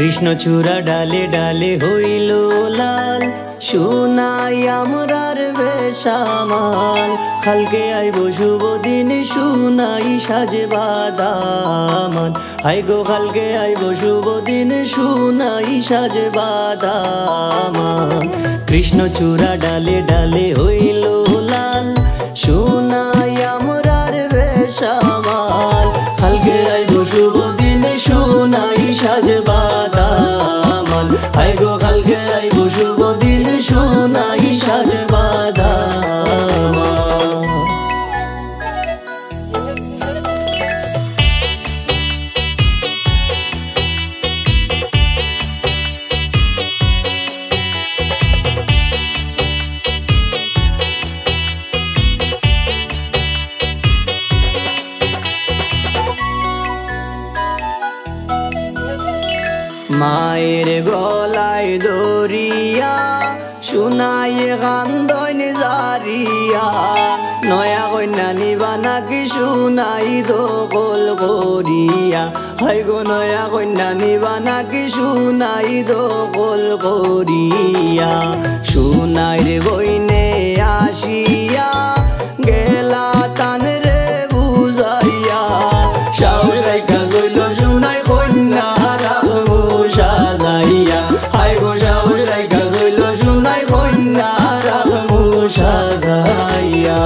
কৃষ্ণচূড়া ডালে ডালে হইল লাল, সোনাই আমরার বেশামাল। কালকে আইব শুভ দিন, সোনাই সাজে বাদামান। হাই গো কালকে আইব শুভ দিন, সোনাই সাজে বাদামান। কৃষ্ণচূড়া ডালে ডালে হইল লাল, সোনাই আমরার বেশামাল। কালকে আইব শুভ দিন, সোনাই সাজে বাদামান। হাই গো কালকে আইব শুভ দিন, সোনাই সাজে বাদামান। মায়ের গলায় দরিয়া, সোনাই কান্দন জারিয়া। নয়া কন্যা নিবা নাকি সোনাই দখল করিয়া। হাই গো নয়া কন্যা নিবা নাকি সোনাই দখল করিয়া। সোনাইর বইনে আসিয়া, গেলা টান রে বুঝাইয়া। সাহস রাইখা জইল সোনাই কন্যা রাখবো সাজাইয়া। হাই গো সাহস রাইখা জইল সোনাই কন্যা রাখবো সাজাইয়া।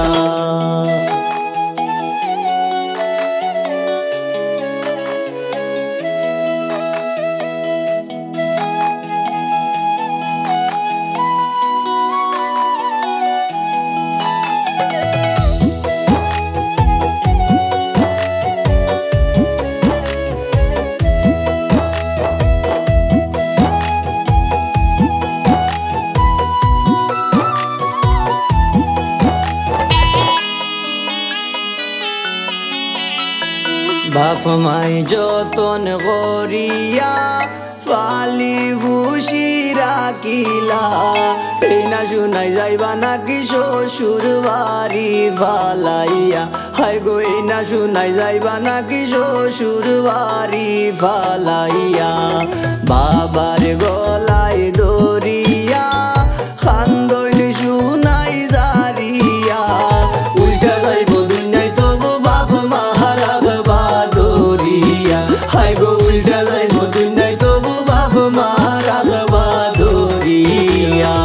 বাপ মাই যতন করিয়া, পালি ভুষি রাখিলা। এই না শুনাই যাইবা নাকি শ্বশুর বাড়ি ফালাইয়া। হাই গো এই না শুনাই যাইবা নাকি শ্বশুর বাড়ি ফালাইয়া। বাবার গলায় দরিয়া, খান্দন শুনাই জারিয়া। উল্টা যাইব দুনিয়ায় তবু বাপ মা রাখবা দরিয়া। হাই গো উল্টা যাইব দুনিয়ায় তবু বাপ মা রাখবা দরিয়া।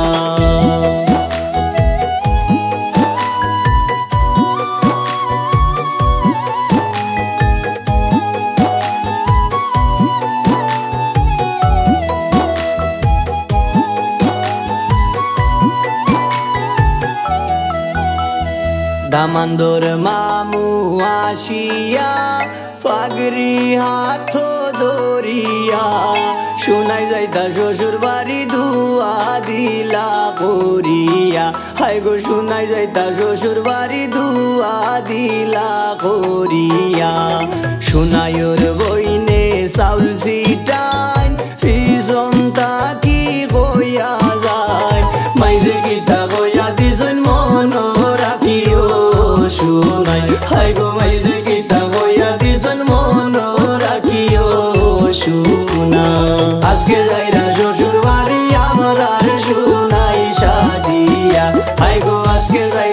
দামান্দর মামু আসিয়া, পাগড়ি হাত দরিয়া। শোনাই যাইতা শ্বশুর বাড়ি দুয়া দিলা করিয়া। হাই গো শোনাই যাইতা শ্বশুর বাড়ি দুয়া দিলা করিয়া। সোনাইর বইনে চাউল ছিটাই, পিছন তাকি কইয়া যায়। মাইজে গীতা কইয়া দিছুন মন রাখিও সোনাই। হাই গো মাইজে গীতা কইয়া দিছুন মন রাখিও সোনা। আজকে যাইরা শ্বশুর বাড়ি আমার আর সোনাই সাজিয়া। হাই গো আজকে যাই